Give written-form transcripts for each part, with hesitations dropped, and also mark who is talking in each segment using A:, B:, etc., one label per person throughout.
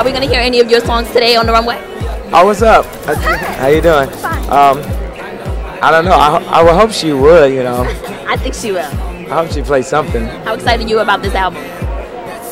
A: Are we going to hear any of your songs today on the runway?
B: Oh, what's up? How you doing? I don't know. I would hope she would, you know.
A: I think she will.
B: I hope she plays something.
A: How excited are you about this album?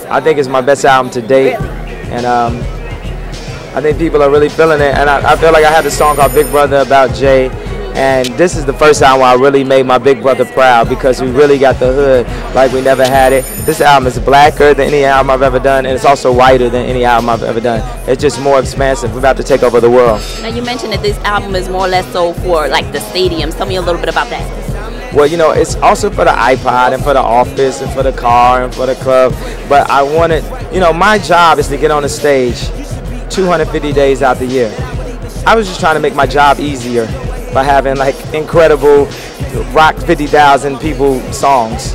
B: I think it's my best album to date.
A: Really?
B: And I think people are really feeling it. And I feel like I had a song called Big Brother about Jay. And this is the first time where I really made my big brother proud because we really got the hood like we never had it. This album is blacker than any album I've ever done, and it's also whiter than any album I've ever done. It's just more expansive. We're about to take over the world.
A: Now you mentioned that this album is more or less so for like the stadiums. Tell me a little bit about that.
B: Well, you know, it's also for the iPod and for the office and for the car and for the club. But I wanted, you know, my job is to get on the stage 250 days out the year. I was just trying to make my job easier by having like incredible rock 50,000 people songs.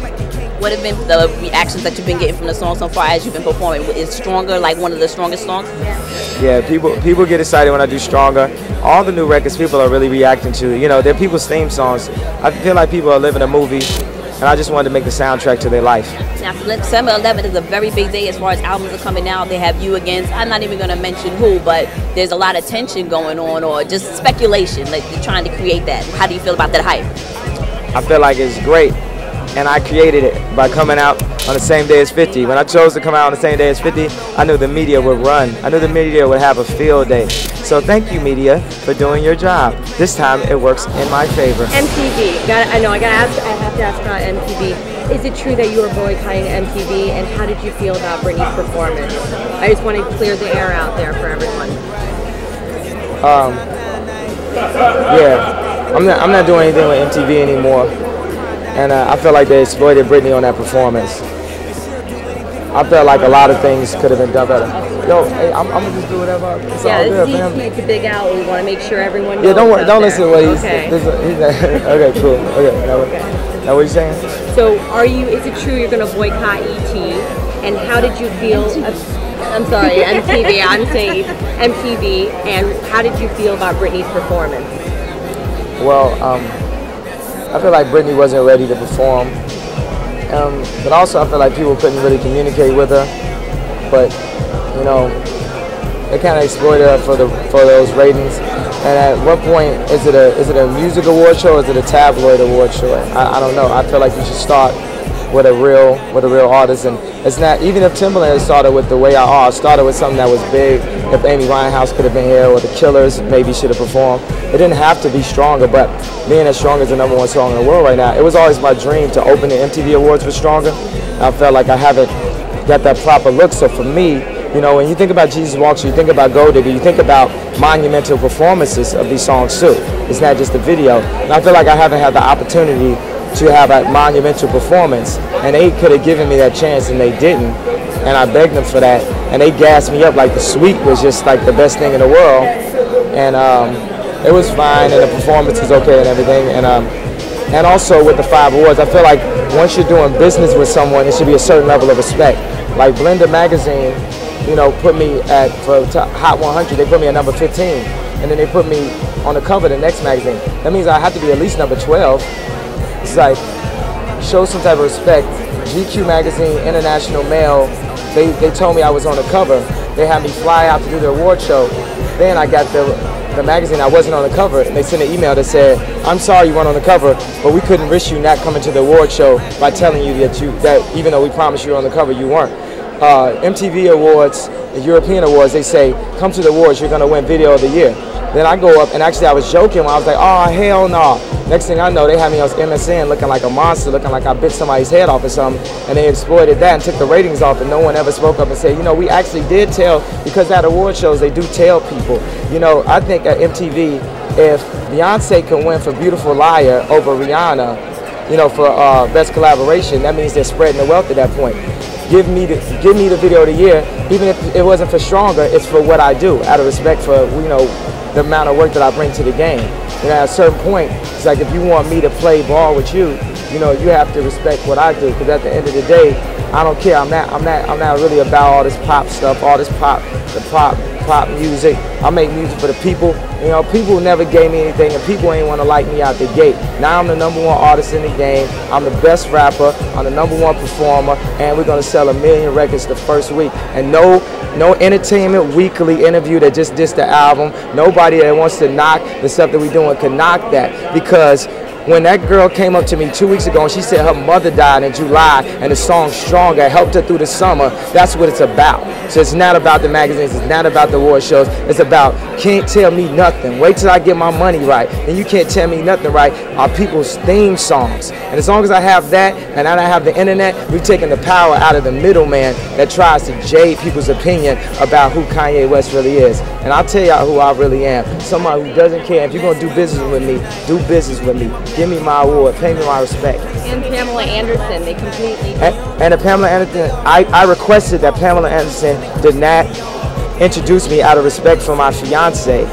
A: What have been the reactions that you've been getting from the song so far as you've been performing? Is Stronger like one of the strongest songs?
B: Yeah, people get excited when I do Stronger. All the new records people are really reacting to. You know, they're people's theme songs. I feel like people are living a movie, and I just wanted to make the soundtrack to their life.
A: Now, December 11th is a very big day as far as albums are coming out. They have you against, I'm not even going to mention who, but there's a lot of tension going on or just speculation, like they're trying to create that. How do you feel about that hype?
B: I feel like it's great, and I created it by coming out on the same day as 50. When I chose to come out on the same day as 50, I knew the media would run. I knew the media would have a field day. So thank you, media, for doing your job. This time it works in my favor.
C: MTV. I have to ask about MTV. Is it true that you were boycotting MTV, and how did you feel about Britney's performance? I just want to clear the air out there for everyone.
B: Yeah, I'm not doing anything with MTV anymore, and I feel like they exploited Britney on that performance. I felt like a lot of things could have been done better. Yo, hey, I'm gonna just do whatever. It's all good, fam.
C: It's a big out. We want to make sure everyone knows.
B: Yeah, don't listen to what he's
C: okay.
B: Okay, cool. Okay, now what you saying?
C: So, is it true you're gonna boycott ET? And how did you feel? I'm sorry, MTV. I'm saying MTV. And how did you feel about Britney's performance?
B: Well, I feel like Britney wasn't ready to perform. But also I feel like people couldn't really communicate with her. But, you know, they kind of exploited her for those ratings. And at what point, is it a music award show or is it a tabloid award show? I don't know. I feel like you should start with a real artist. And it's not, even if Timberland started with The Way I Are, started with something that was big. If Amy Winehouse could have been here or The Killers maybe should have performed. It didn't have to be Stronger, but being as Stronger is the #1 song in the world right now, it was always my dream to open the MTV Awards with Stronger. I felt like I haven't got that proper look. So for me, you know, when you think about Jesus Walks, you think about Gold Digger, you think about monumental performances of these songs too. It's not just the video. And I feel like I haven't had the opportunity to have a monumental performance, and they could have given me that chance and they didn't, and I begged them for that, and they gassed me up like the suite was just like the best thing in the world, and it was fine, and the performance was okay and everything, and also with the 5 awards, I feel like once you're doing business with someone, it should be a certain level of respect. Like Blender magazine, you know, put me for Hot 100, they put me at number 15, and then they put me on the cover of the next magazine. That means I have to be at least number 12. It's like, show some type of respect. GQ magazine, International Mail, they told me I was on the cover. They had me fly out to do the award show. Then I got the magazine, I wasn't on the cover, and they sent an email that said, I'm sorry you weren't on the cover, but we couldn't risk you not coming to the award show by telling you that even though we promised you were on the cover, you weren't. MTV Awards, the European Awards, they say, come to the awards, you're gonna win Video of the Year. Then I go up, and actually I was joking when I was like, oh, hell no. Next thing I know, they had me on MSN looking like a monster, looking like I bit somebody's head off or something, and they exploited that and took the ratings off, and no one ever spoke up and said, you know, we actually did tell, because at award shows, they do tell people. You know, I think at MTV, if Beyonce can win for Beautiful Liar over Rihanna, you know, for best collaboration, that means they're spreading the wealth at that point. Give me the Video of the Year, even if it wasn't for Stronger, it's for what I do, out of respect for, you know, the amount of work that I bring to the game. You know, at a certain point, it's like if you want me to play ball with you, you know, you have to respect what I do, because at the end of the day, I don't care. I'm not really about all this pop stuff, all this pop music. I make music for the people. You know, people never gave me anything, and people ain't want to like me out the gate. Now I'm the #1 artist in the game. I'm the best rapper. I'm the #1 performer, and we're gonna sell 1 million records the first week. And no Entertainment Weekly interview that just dissed the album. Nobody that wants to knock the stuff that we're doing can knock that, because when that girl came up to me 2 weeks ago and she said her mother died in July and the song Stronger helped her through the summer, that's what it's about. So it's not about the magazines, it's not about the award shows, it's about can't tell me nothing. Wait till I get my money right, and you can't tell me nothing right are people's theme songs. And as long as I have that and I don't have the internet, we've taken the power out of the middleman that tries to jade people's opinion about who Kanye West really is. And I'll tell y'all who I really am. Somebody who doesn't care. If you're gonna do business with me, do business with me. Give me my award, pay me my respect.
C: And Pamela Anderson, they completely...
B: And the Pamela Anderson, I requested that Pamela Anderson did not introduce me out of respect for my fiance,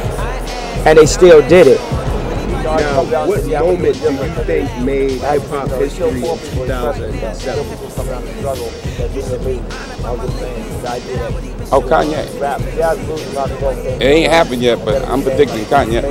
B: and they still did it.
D: Now, what moment do you think made hip-hop history in 2007?
E: Oh, Kanye. It ain't happened yet, but I'm predicting Kanye.